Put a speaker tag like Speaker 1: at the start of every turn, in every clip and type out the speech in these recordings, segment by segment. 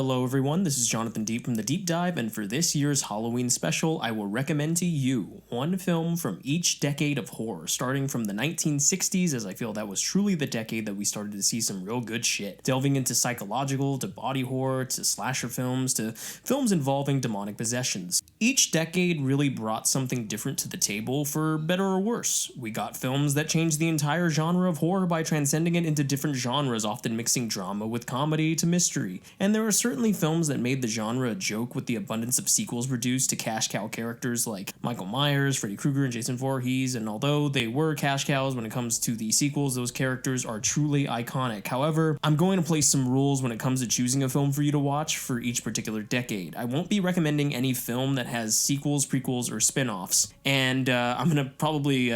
Speaker 1: Hello everyone, this is Jonathan Diep from the Deep Dive, and for this year's Halloween special, I will recommend to you one film from each decade of horror, starting from the 1960s, as I feel that was truly the decade that we started to see some real good shit, delving into psychological, to body horror, to slasher films, to films involving demonic possessions. Each decade really brought something different to the table, for better or worse. We got films that changed the entire genre of horror by transcending it into different genres, often mixing drama with comedy to mystery. And there are certainly films that made the genre a joke with the abundance of sequels produced to cash cow characters like Michael Myers, Freddy Krueger, and Jason Voorhees, and although they were cash cows when it comes to the sequels, those characters are truly iconic. However, I'm going to place some rules when it comes to choosing a film for you to watch for each particular decade. I won't be recommending any film that has sequels, prequels, or spin-offs, and I'm going to probably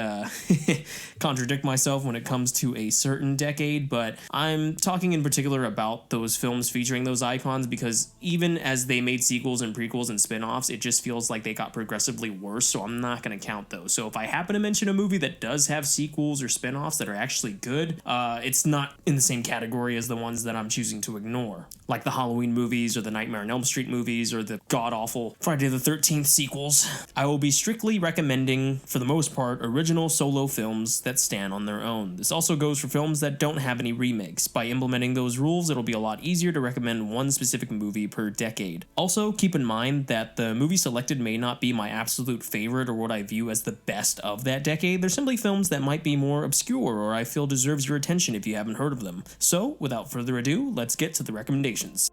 Speaker 1: contradict myself when it comes to a certain decade, but I'm talking in particular about those films featuring those icons because even as they made sequels and prequels and spin-offs, it just feels like they got progressively worse, so I'm not going to count those. So if I happen to mention a movie that does have sequels or spin-offs that are actually good, it's not in the same category as the ones that I'm choosing to ignore, like the Halloween movies or the Nightmare on Elm Street movies or the god-awful Friday the 13th sequels. I will be strictly recommending, for the most part, original solo films that stand on their own. This also goes for films that don't have any remakes. By implementing those rules, it'll be a lot easier to recommend one specific movie per decade. Also, keep in mind that the movie selected may not be my absolute favorite or what I view as the best of that decade. They're simply films that might be more obscure or I feel deserves your attention if you haven't heard of them. So, without further ado, let's get to the recommendations.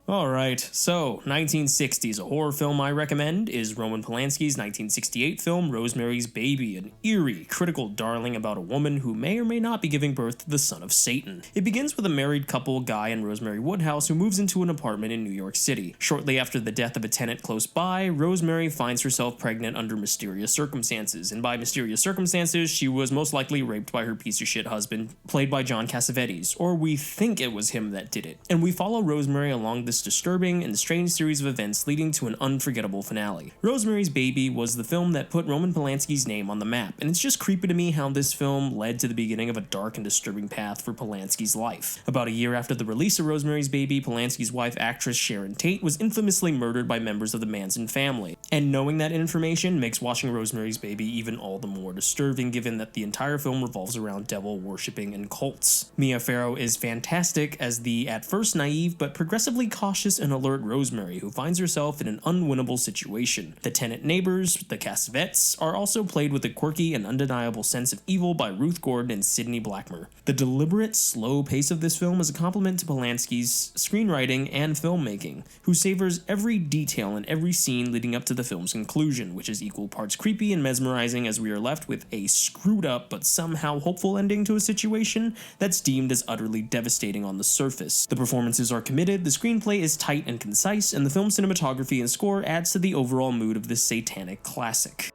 Speaker 1: Alright, so 1960s, a horror film I recommend is Roman Polanski's 1968 film Rosemary's Baby, an eerie, critical darling about a woman who may or may not be giving birth to the son of Satan. It begins with a married couple, Guy and Rosemary Woodhouse, who moves into an apartment in New York City. Shortly after the death of a tenant close by, Rosemary finds herself pregnant under mysterious circumstances, and by mysterious circumstances, she was most likely raped by her piece of shit husband, played by John Cassavetes, or we think it was him that did it. And we follow Rosemary along this disturbing and strange series of events leading to an unforgettable finale. Rosemary's Baby was the film that put Roman Polanski's name on the map, and it's just creepy to me how this film led to the beginning of a dark and disturbing path for Polanski's life. About a year after the release of Rosemary's Baby, Polanski's wife, actress Sharon Tate, was infamously murdered by members of the Manson family, and knowing that information makes watching Rosemary's Baby even all the more disturbing, given that the entire film revolves around devil worshipping and cults. Mia Farrow is fantastic as the at first naive but progressively cautious and alert Rosemary, who finds herself in an unwinnable situation. The tenant neighbors, the Cassavetes, are also played with a quirky and undeniable sense of evil by Ruth Gordon and Sidney Blackmer. The deliberate, slow pace of this film is a compliment to Polanski's screenwriting and filmmaking, who savors every detail in every scene leading up to the film's conclusion, which is equal parts creepy and mesmerizing as we are left with a screwed up but somehow hopeful ending to a situation that's deemed as utterly devastating on the surface. The performances are committed, the screenplay is tight and concise, and the film's cinematography and score adds to the overall mood of this satanic classic.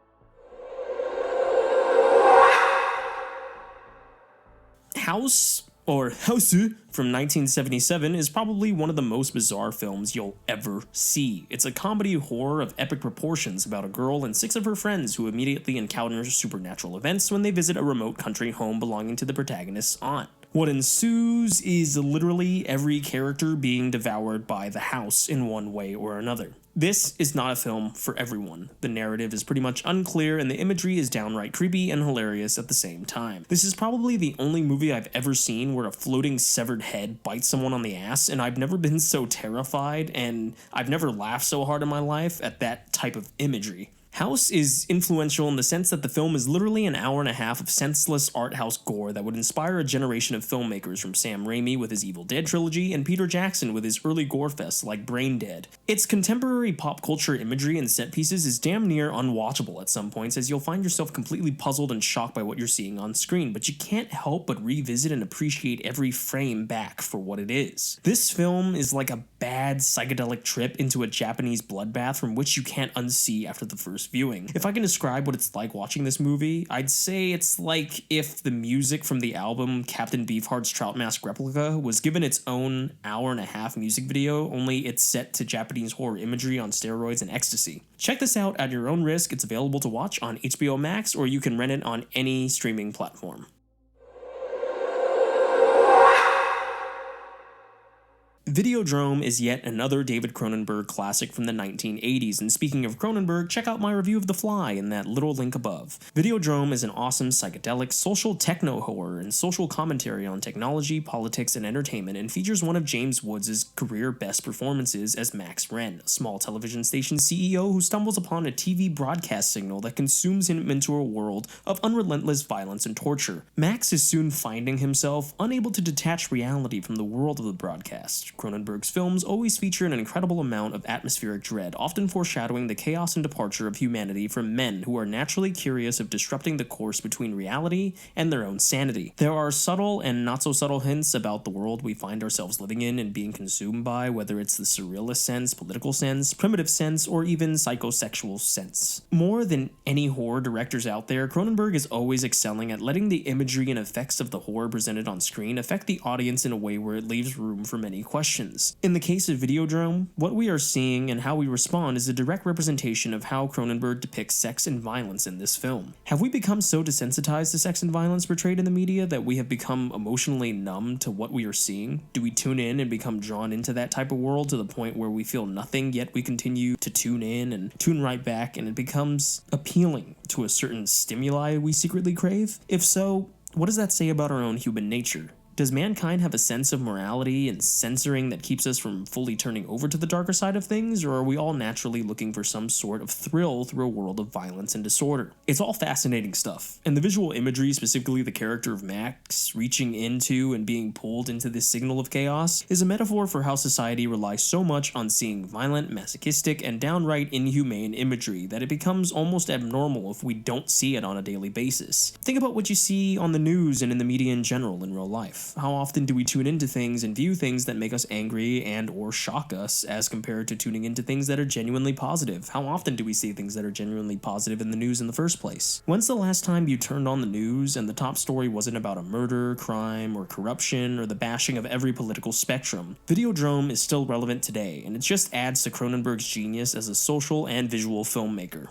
Speaker 1: House, or House, from 1977 is probably one of the most bizarre films you'll ever see. It's a comedy horror of epic proportions about a girl and 6 of her friends who immediately encounter supernatural events when they visit a remote country home belonging to the protagonist's aunt. What ensues is literally every character being devoured by the house in one way or another. This is not a film for everyone. The narrative is pretty much unclear and the imagery is downright creepy and hilarious at the same time. This is probably the only movie I've ever seen where a floating severed head bites someone on the ass, and I've never been so terrified and I've never laughed so hard in my life at that type of imagery. House is influential in the sense that the film is literally an hour and a half of senseless art house gore that would inspire a generation of filmmakers, from Sam Raimi with his Evil Dead trilogy and Peter Jackson with his early gore fests like Brain Dead. Its contemporary pop culture imagery and set pieces is damn near unwatchable at some points, as you'll find yourself completely puzzled and shocked by what you're seeing on screen, but you can't help but revisit and appreciate every frame back for what it is. This film is like a bad psychedelic trip into a Japanese bloodbath from which you can't unsee after the first viewing. If I can describe what it's like watching this movie, I'd say it's like if the music from the album Captain Beefheart's Trout Mask Replica was given its own hour-and-a-half music video, only it's set to Japanese horror imagery on steroids and ecstasy. Check this out at your own risk. It's available to watch on HBO Max, or you can rent it on any streaming platform. Videodrome is yet another David Cronenberg classic from the 1980s, and speaking of Cronenberg, check out my review of The Fly in that little link above. Videodrome is an awesome psychedelic social techno-horror and social commentary on technology, politics, and entertainment, and features one of James Woods' career best performances as Max Wren, a small television station CEO who stumbles upon a TV broadcast signal that consumes him into a world of unrelentless violence and torture. Max is soon finding himself unable to detach reality from the world of the broadcast. Cronenberg's films always feature an incredible amount of atmospheric dread, often foreshadowing the chaos and departure of humanity from men who are naturally curious of disrupting the course between reality and their own sanity. There are subtle and not so subtle hints about the world we find ourselves living in and being consumed by, whether it's the surrealist sense, political sense, primitive sense, or even psychosexual sense. More than any horror directors out there, Cronenberg is always excelling at letting the imagery and effects of the horror presented on screen affect the audience in a way where it leaves room for many questions. In the case of Videodrome, what we are seeing and how we respond is a direct representation of how Cronenberg depicts sex and violence in this film. Have we become so desensitized to sex and violence portrayed in the media that we have become emotionally numb to what we are seeing? Do we tune in and become drawn into that type of world to the point where we feel nothing, yet we continue to tune in and tune right back, and it becomes appealing to a certain stimuli we secretly crave? If so, what does that say about our own human nature? Does mankind have a sense of morality and censoring that keeps us from fully turning over to the darker side of things, or are we all naturally looking for some sort of thrill through a world of violence and disorder? It's all fascinating stuff, and the visual imagery, specifically the character of Max reaching into and being pulled into this signal of chaos, is a metaphor for how society relies so much on seeing violent, masochistic, and downright inhumane imagery that it becomes almost abnormal if we don't see it on a daily basis. Think about what you see on the news and in the media in general in real life. How often do we tune into things and view things that make us angry and or shock us as compared to tuning into things that are genuinely positive? How often do we see things that are genuinely positive in the news in the first place? When's the last time you turned on the news and the top story wasn't about a murder, crime, or corruption, or the bashing of every political spectrum? Videodrome is still relevant today, and it just adds to Cronenberg's genius as a social and visual filmmaker.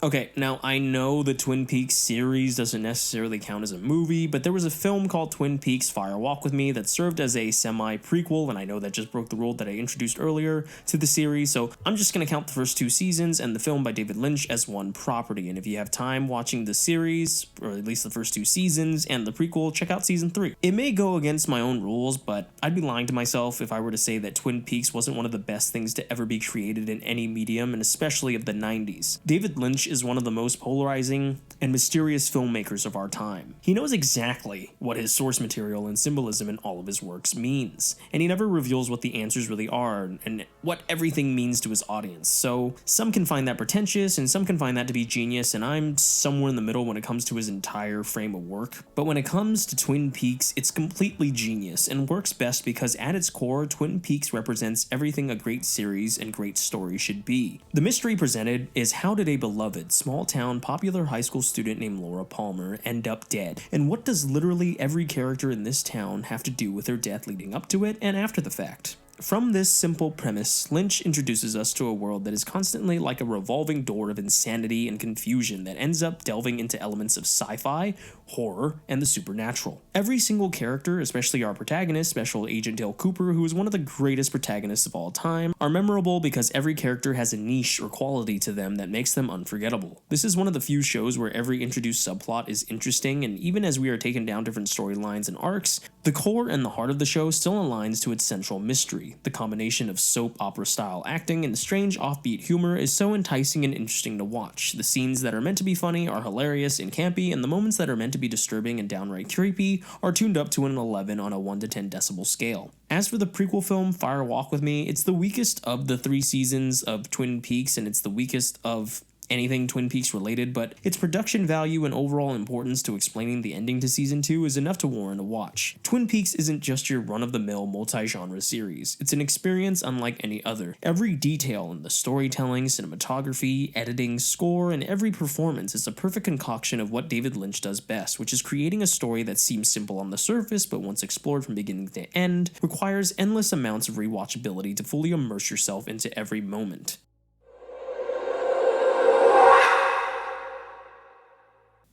Speaker 1: Okay, now I know the Twin Peaks series doesn't necessarily count as a movie, but there was a film called Twin Peaks Fire Walk With Me that served as a semi-prequel, and I know that just broke the rule that I introduced earlier to the series, so I'm just going to count the first two seasons and the film by David Lynch as one property, and if you have time watching the series, or at least the first two seasons, and the prequel, check out season 3. It may go against my own rules, but I'd be lying to myself if I were to say that Twin Peaks wasn't one of the best things to ever be created in any medium, and especially of the 90s. David Lynch is one of the most polarizing and mysterious filmmakers of our time. He knows exactly what his source material and symbolism in all of his works means, and he never reveals what the answers really are and what everything means to his audience. So some can find that pretentious and some can find that to be genius, and I'm somewhere in the middle when it comes to his entire frame of work. But when it comes to Twin Peaks, it's completely genius and works best because at its core, Twin Peaks represents everything a great series and great story should be. The mystery presented is, how did a beloved, small-town, popular high school student named Laura Palmer end up dead? And what does literally every character in this town have to do with her death leading up to it and after the fact? From this simple premise, Lynch introduces us to a world that is constantly like a revolving door of insanity and confusion that ends up delving into elements of sci-fi, horror, and the supernatural. Every single character, especially our protagonist, Special Agent Dale Cooper, who is one of the greatest protagonists of all time, are memorable because every character has a niche or quality to them that makes them unforgettable. This is one of the few shows where every introduced subplot is interesting, and even as we are taken down different storylines and arcs, the core and the heart of the show still aligns to its central mystery. The combination of soap opera style acting and strange offbeat humor is so enticing and interesting to watch. The scenes that are meant to be funny are hilarious and campy, and the moments that are meant to be disturbing and downright creepy are tuned up to an 11 on a 1 to 10 decibel scale. As for the prequel film, Fire Walk With Me, it's the weakest of the 3 seasons of Twin Peaks, and it's the weakest of anything Twin Peaks related, but its production value and overall importance to explaining the ending to season 2 is enough to warrant a watch. Twin Peaks isn't just your run-of-the-mill multi-genre series. It's an experience unlike any other. Every detail in the storytelling, cinematography, editing, score, and every performance is a perfect concoction of what David Lynch does best, which is creating a story that seems simple on the surface, but once explored from beginning to end, requires endless amounts of rewatchability to fully immerse yourself into every moment.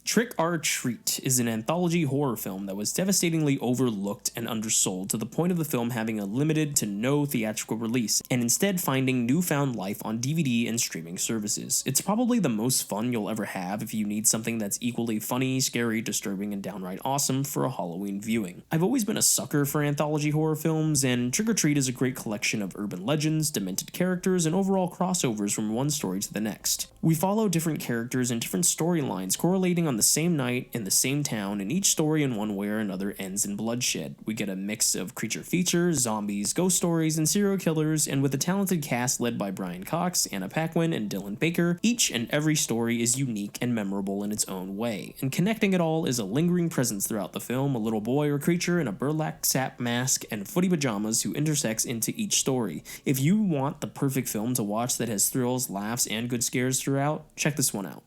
Speaker 1: Trick or Treat is an anthology horror film that was devastatingly overlooked and undersold to the point of the film having a limited to no theatrical release, and instead finding newfound life on DVD and streaming services. It's probably the most fun you'll ever have if you need something that's equally funny, scary, disturbing, and downright awesome for a Halloween viewing. I've always been a sucker for anthology horror films, and Trick or Treat is a great collection of urban legends, demented characters, and overall crossovers from one story to the next. We follow different characters and different storylines correlating on the same night in the same town, and each story in one way or another ends in bloodshed. We get a mix of creature features, zombies, ghost stories, and serial killers, and with a talented cast led by Brian Cox, Anna Paquin, and Dylan Baker, each and every story is unique and memorable in its own way, and connecting it all is a lingering presence throughout the film, a little boy or creature in a burlap sap mask and footy pajamas who intersects into each story. If you want the perfect film to watch that has thrills, laughs, and good scares throughout, check this one out.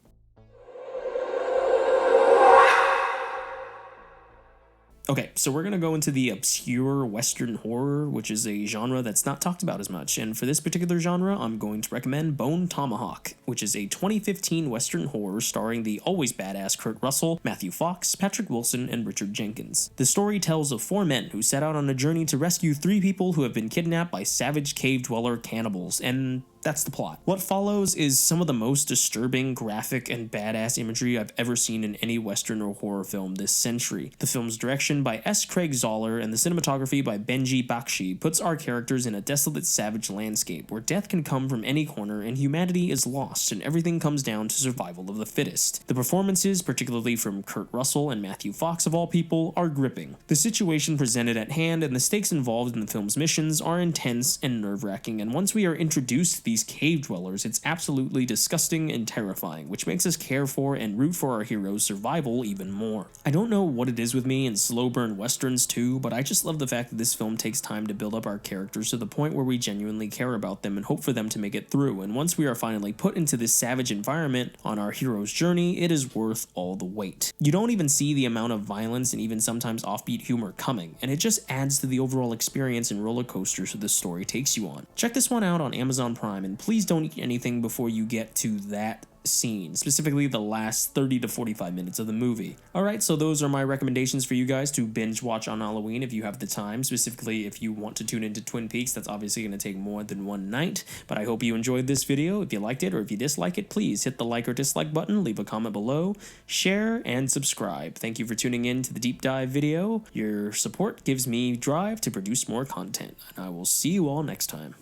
Speaker 1: Okay, so we're going to go into the obscure Western horror, which is a genre that's not talked about as much, and for this particular genre, I'm going to recommend Bone Tomahawk, which is a 2015 Western horror starring the always badass Kurt Russell, Matthew Fox, Patrick Wilson, and Richard Jenkins. The story tells of 4 men who set out on a journey to rescue 3 people who have been kidnapped by savage cave dweller cannibals, and that's the plot. What follows is some of the most disturbing, graphic, and badass imagery I've ever seen in any Western or horror film this century. The film's direction by S. Craig Zoller and the cinematography by Benji Bakshi puts our characters in a desolate, savage landscape where death can come from any corner and humanity is lost and everything comes down to survival of the fittest. The performances, particularly from Kurt Russell and Matthew Fox of all people, are gripping. The situation presented at hand and the stakes involved in the film's missions are intense and nerve-wracking, and once we are introduced to these cave dwellers, it's absolutely disgusting and terrifying, which makes us care for and root for our heroes' survival even more. I don't know what it is with me and slow burn westerns too, but I just love the fact that this film takes time to build up our characters to the point where we genuinely care about them and hope for them to make it through, and once we are finally put into this savage environment on our hero's journey, it is worth all the wait. You don't even see the amount of violence and even sometimes offbeat humor coming, and it just adds to the overall experience and roller coasters that this story takes you on. Check this one out on Amazon Prime, and please don't eat anything before you get to that scene, specifically the last 30 to 45 minutes of the movie. Alright, so those are my recommendations for you guys to binge watch on Halloween if you have the time, specifically if you want to tune into Twin Peaks. That's obviously going to take more than one night, but I hope you enjoyed this video. If you liked it or if you dislike it, please hit the like or dislike button, leave a comment below, share, and subscribe. Thank you for tuning in to the deep dive video. Your support gives me drive to produce more content, and I will see you all next time.